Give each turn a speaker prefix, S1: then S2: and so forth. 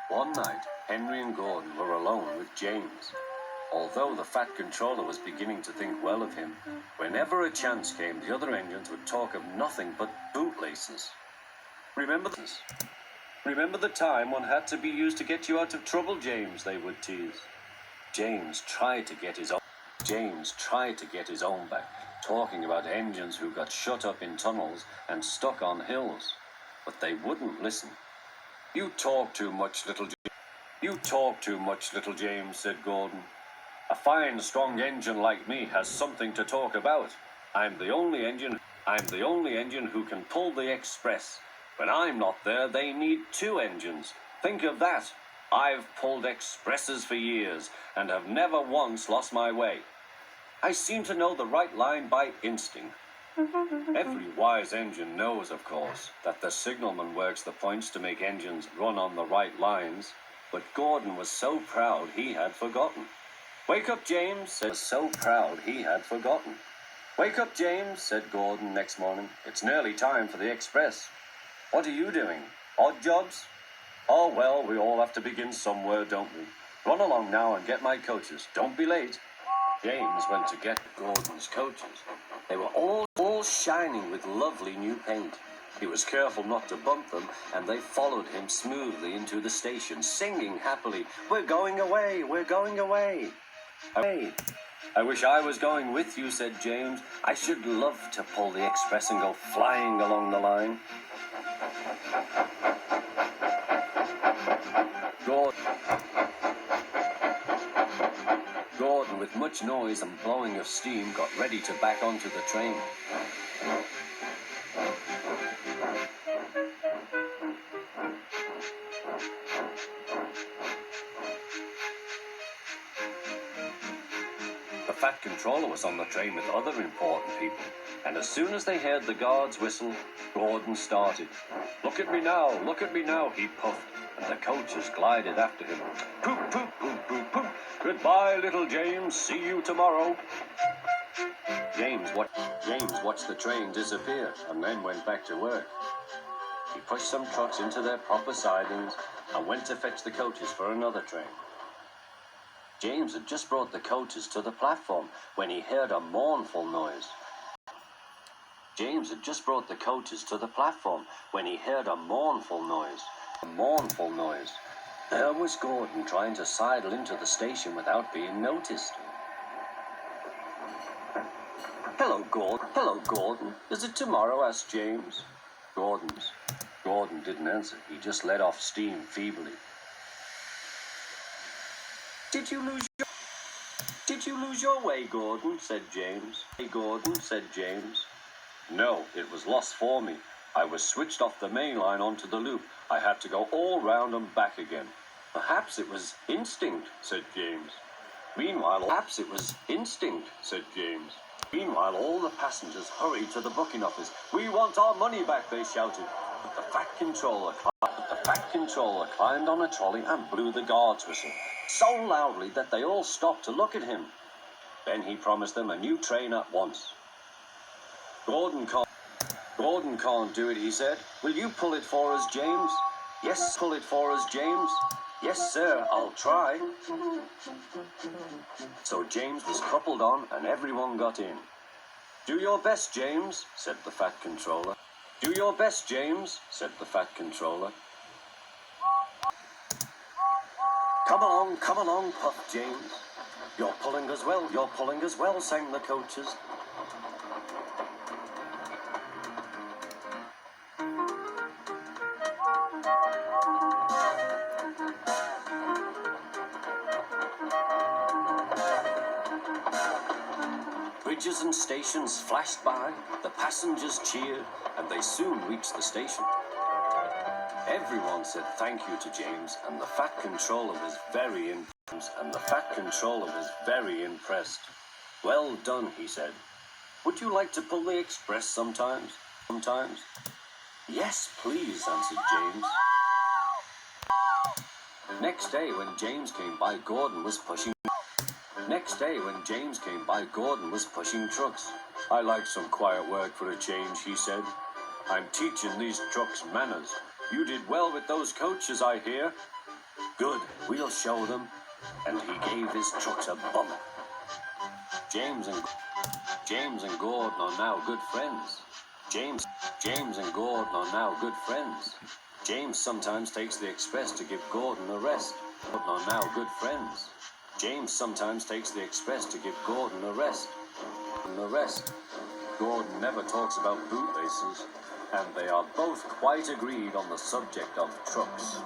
S1: One night, Henry and Gordon were alone with James. Although the Fat Controller was beginning to think well of him, whenever a chance came, the other engines would talk of nothing but bootlaces. Remember this? Remember the time one had to be used to get you out of trouble, James, they would tease. James tried to get his own back, talking about engines who got shut up in tunnels and stuck on hills. But they wouldn't listen. You talk too much, little James, said Gordon. A fine, strong engine like me has something to talk about. I'm the only engine who can pull the express. When I'm not there, they need two engines. Think of that. I've pulled expresses for years and have never once lost my way. I seem to know the right line by instinct. Every wise engine knows, of course, that the signalman works the points to make engines run on the right lines, but Gordon was so proud he had forgotten. Wake up, James, said Wake up, James, said Gordon next morning. It's nearly time for the express. What are you doing? Odd jobs? Oh, well, we all have to begin somewhere, don't we? Run along now and get my coaches. Don't be late. James went to get Gordon's coaches. They were all shining with lovely new paint. He was careful not to bump them, and they followed him smoothly into the station, singing happily, "We're going away, we're going away." I wish I was going with you, said James. I should love to pull the express and go flying along the line. Gordon, with much noise and blowing of steam, got ready to back onto the train. The Fat Controller was on the train with other important people, and as soon as they heard the guard's whistle, Gordon started. Look at me now, he puffed, and the coaches glided after him. Poop, poop, poop, poop, poop. Goodbye, little James, see you tomorrow. James watched the train disappear and then went back to work. He pushed some trucks into their proper sidings and went to fetch the coaches for another train. James had just brought the coaches to the platform when he heard a mournful noise. There was Gordon trying to sidle into the station without being noticed. Hello, Gordon. Is it tomorrow? Asked James. Gordon didn't answer. He just let off steam feebly. Did you lose your way, Gordon? Said James. No, it was lost for me. I was switched off the main line onto the loop. I had to go all round and back again. Perhaps it was instinct, said James. Meanwhile, all the passengers hurried to the booking office. We want our money back, they shouted. But the Fat Controller climbed on a trolley and blew the guard's whistle so loudly that they all stopped to look at him. Then he promised them a new train at once. Gordon can't do it, he said. Will you pull it for us, James? Yes, pull it for us, James. Yes, sir, I'll try. So James was coupled on and everyone got in. Do your best, James, said the Fat Controller. Come along, puffed James. You're pulling as well, sang the coaches. Bridges and stations flashed by, the passengers cheered, and they soon reached the station. Everyone said thank you to James, and the Fat Controller was very impressed. Well done, he said. Would you like to pull the express sometimes? Yes, please, answered James. Next day when James came by, Gordon was pushing trucks. I like some quiet work for a change, he said. I'm teaching these trucks manners. You did well with those coaches, I hear. Good, we'll show them. And he gave his trucks a bump. James and Gordon are now good friends. James and Gordon are now good friends. James sometimes takes the express to give Gordon a rest. Gordon are now good friends. James sometimes takes the express to give Gordon a rest. Gordon never talks about bootlaces, and they are both quite agreed on the subject of trucks.